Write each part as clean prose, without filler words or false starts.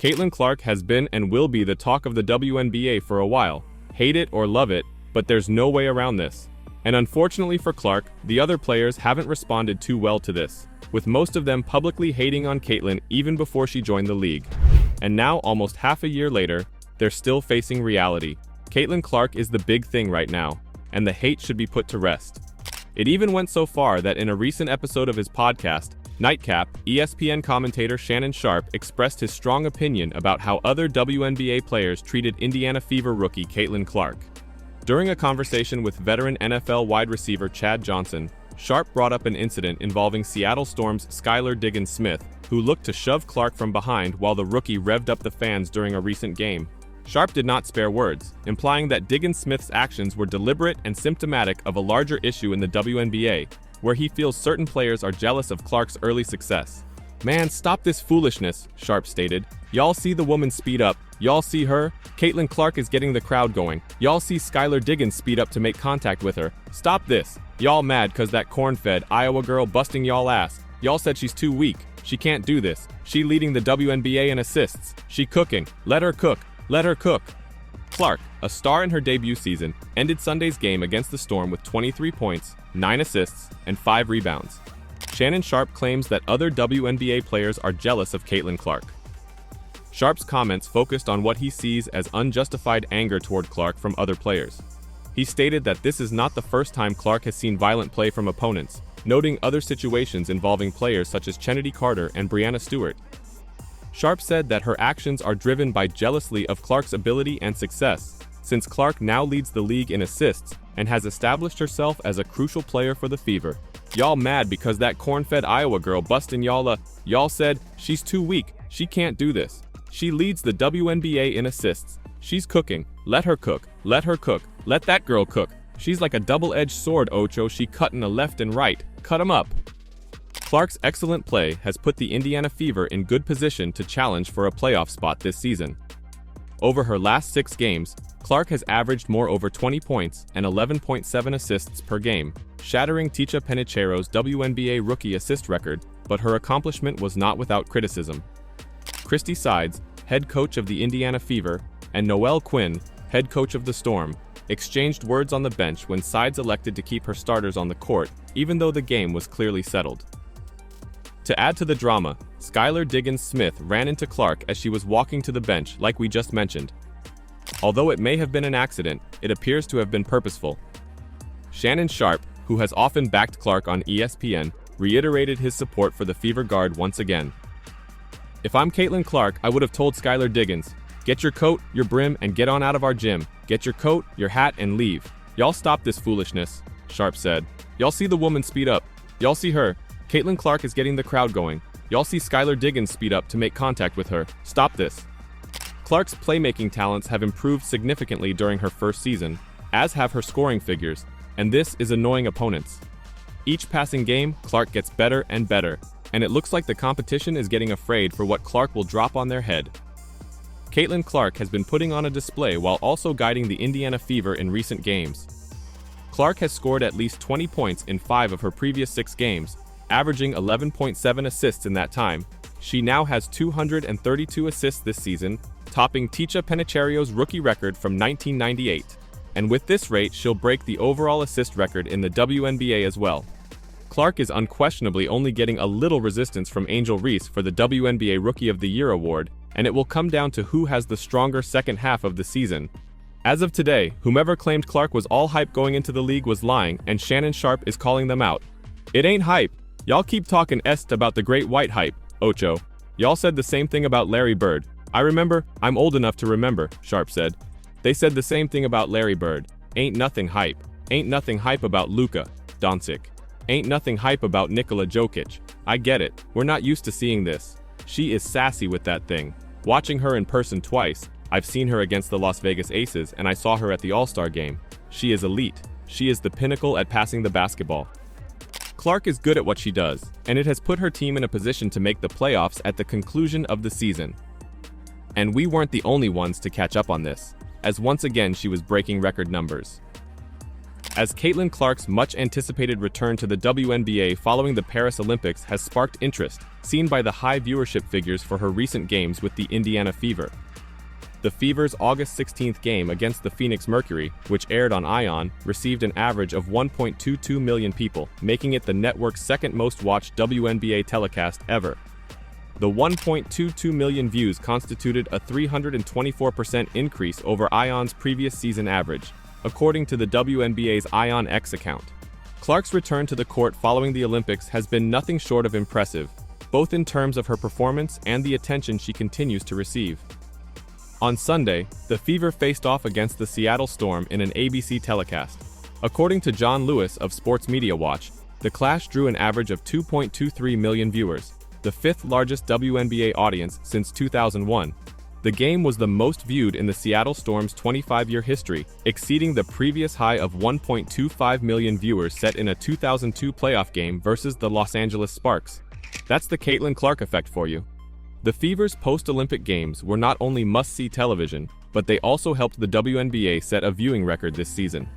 Caitlin Clark has been and will be the talk of the WNBA for a while. Hate it or love it, but there's no way around this. And unfortunately for Clark, the other players haven't responded too well to this, with most of them publicly hating on Caitlin even before she joined the league. And now, almost half a year later, they're still facing reality. Caitlin Clark is the big thing right now, and the hate should be put to rest. It even went so far that in a recent episode of his podcast, Nightcap, ESPN commentator Shannon Sharpe expressed his strong opinion about how other WNBA players treated Indiana Fever rookie Caitlin Clark. During a conversation with veteran NFL wide receiver Chad Johnson, Sharpe brought up an incident involving Seattle Storm's Skylar Diggins-Smith, who looked to shove Clark from behind while the rookie revved up the fans during a recent game. Sharpe did not spare words, implying that Diggins-Smith's actions were deliberate and symptomatic of a larger issue in the WNBA, where he feels certain players are jealous of Clark's early success. "Man, stop this foolishness," Sharpe stated. "Y'all see the woman speed up. Y'all see her? Caitlin Clark is getting the crowd going. Y'all see Skylar Diggins speed up to make contact with her. Stop this. Y'all mad cause that corn-fed Iowa girl busting y'all ass. Y'all said she's too weak. She can't do this. She leading the WNBA in assists. She cooking. Let her cook. Let her cook." Clark, a star in her debut season, ended Sunday's game against the Storm with 23 points, 9 assists, and 5 rebounds. Shannon Sharpe claims that other WNBA players are jealous of Caitlin Clark. Sharpe's comments focused on what he sees as unjustified anger toward Clark from other players. He stated that this is not the first time Clark has seen violent play from opponents, noting other situations involving players such as Chennedy Carter and Breanna Stewart. Sharpe said that her actions are driven by jealousy of Clark's ability and success, since Clark now leads the league in assists and has established herself as a crucial player for the Fever. "Y'all mad because that corn-fed Iowa girl busting y'all said she's too weak, she can't do this. She leads the WNBA in assists. She's cooking. Let her cook. Let her cook. Let that girl cook. She's like a double-edged sword, Ocho. She cutting a left and right. Cut 'em up." Clark's excellent play has put the Indiana Fever in good position to challenge for a playoff spot this season. Over her last 6 games, Clark has averaged more over 20 points and 11.7 assists per game, shattering Ticha Penicheiro's WNBA rookie assist record, but her accomplishment was not without criticism. Christy Sides, head coach of the Indiana Fever, and Noelle Quinn, head coach of the Storm, exchanged words on the bench when Sides elected to keep her starters on the court, even though the game was clearly settled. To add to the drama, Skylar Diggins-Smith ran into Clark as she was walking to the bench, like we just mentioned. Although it may have been an accident, it appears to have been purposeful. Shannon Sharpe, who has often backed Clark on ESPN, reiterated his support for the Fever guard once again. "If I'm Caitlin Clark, I would have told Skylar Diggins, get your coat, your brim, and get on out of our gym. Get your coat, your hat, and leave. Y'all stop this foolishness," Sharpe said. "Y'all see the woman speed up. Y'all see her. Caitlin Clark is getting the crowd going. Y'all see Skylar Diggins speed up to make contact with her. Stop this." Clark's playmaking talents have improved significantly during her first season, as have her scoring figures, and this is annoying opponents. Each passing game, Clark gets better and better, and it looks like the competition is getting afraid for what Clark will drop on their head. Caitlin Clark has been putting on a display while also guiding the Indiana Fever in recent games. Clark has scored at least 20 points in 5 of her previous 6 games, averaging 11.7 assists in that time. She now has 232 assists this season, topping Ticha Penicheiro's rookie record from 1998. And with this rate, she'll break the overall assist record in the WNBA as well. Clark is unquestionably only getting a little resistance from Angel Reese for the WNBA Rookie of the Year award, and it will come down to who has the stronger second half of the season. As of today, whomever claimed Clark was all hype going into the league was lying, and Shannon Sharpe is calling them out. "It ain't hype. Y'all keep talking about the great white hype, Ocho. Y'all said the same thing about Larry Bird. I remember, I'm old enough to remember," Sharpe said. "They said the same thing about Larry Bird. Ain't nothing hype. Ain't nothing hype about Luka Doncic. Ain't nothing hype about Nikola Jokic. I get it. We're not used to seeing this. She is sassy with that thing. Watching her in person twice, I've seen her against the Las Vegas Aces and I saw her at the All-Star game. She is elite. She is the pinnacle at passing the basketball." Clark is good at what she does, and it has put her team in a position to make the playoffs at the conclusion of the season. And we weren't the only ones to catch up on this, as once again she was breaking record numbers. As Caitlin Clark's much-anticipated return to the WNBA following the Paris Olympics has sparked interest, seen by the high viewership figures for her recent games with the Indiana Fever. The Fever's August 16th game against the Phoenix Mercury, which aired on ION, received an average of 1.22 million people, making it the network's second most watched WNBA telecast ever. The 1.22 million views constituted a 324% increase over ION's previous season average, according to the WNBA's ION X account. Clarke's return to the court following the Olympics has been nothing short of impressive, both in terms of her performance and the attention she continues to receive. On Sunday, the Fever faced off against the Seattle Storm in an ABC telecast. According to John Lewis of Sports Media Watch, the clash drew an average of 2.23 million viewers, the fifth largest WNBA audience since 2001. The game was the most viewed in the Seattle Storm's 25-year history, exceeding the previous high of 1.25 million viewers set in a 2002 playoff game versus the Los Angeles Sparks. That's the Caitlin Clarke effect for you. The Fever's post-Olympic games were not only must-see television, but they also helped the WNBA set a viewing record this season.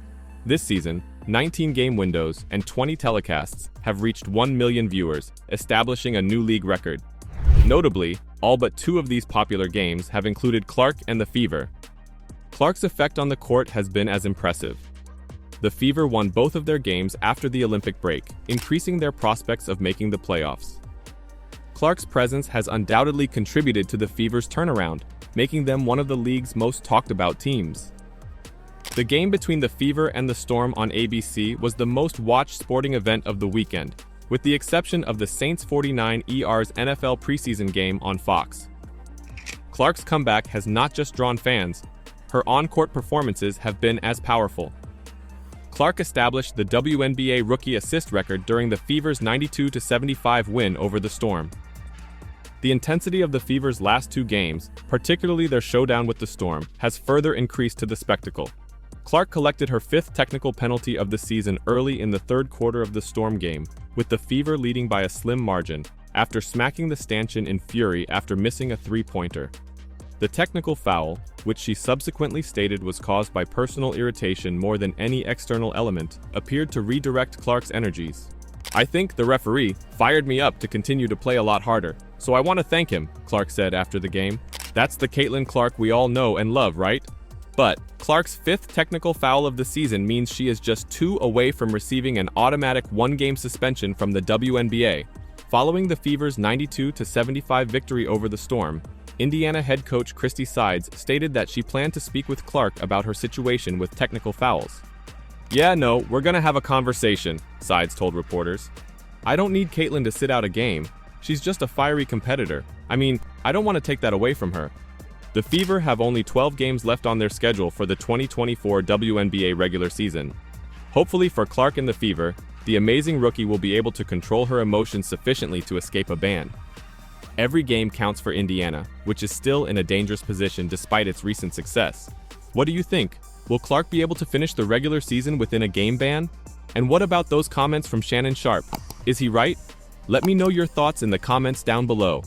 This season, 19 game windows and 20 telecasts have reached 1 million viewers, establishing a new league record. Notably, all but 2 of these popular games have included Clarke and the Fever. Clarke's effect on the court has been as impressive. The Fever won both of their games after the Olympic break, increasing their prospects of making the playoffs. Clarke's presence has undoubtedly contributed to the Fever's turnaround, making them one of the league's most talked-about teams. The game between the Fever and the Storm on ABC was the most watched sporting event of the weekend, with the exception of the Saints 49ers NFL preseason game on Fox. Clarke's comeback has not just drawn fans, her on-court performances have been as powerful. Clarke established the WNBA rookie assist record during the Fever's 92-75 win over the Storm. The intensity of the Fever's last 2 games, particularly their showdown with the Storm, has further increased to the spectacle. Clarke collected her 5th technical penalty of the season early in the 3rd quarter of the Storm game, with the Fever leading by a slim margin, after smacking the stanchion in fury after missing a 3-pointer. The technical foul, which she subsequently stated was caused by personal irritation more than any external element, appeared to redirect Clarke's energies. "I think the referee fired me up to continue to play a lot harder, so I want to thank him," Clarke said after the game. "That's the Caitlin Clarke we all know and love, right?" But Clarke's 5th technical foul of the season means she is just 2 away from receiving an automatic 1-game suspension from the WNBA. Following the Fever's 92-75 victory over the Storm, Indiana head coach Christy Sides stated that she planned to speak with Clarke about her situation with technical fouls. "Yeah, no, we're gonna have a conversation," Sides told reporters. "I don't need Caitlin to sit out a game. She's just a fiery competitor. I mean, I don't want to take that away from her." The Fever have only 12 games left on their schedule for the 2024 WNBA regular season. Hopefully for Clarke and the Fever, the amazing rookie will be able to control her emotions sufficiently to escape a ban. Every game counts for Indiana, which is still in a dangerous position despite its recent success. What do you think? Will Clarke be able to finish the regular season within a game ban? And what about those comments from Shannon Sharpe? Is he right? Let me know your thoughts in the comments down below.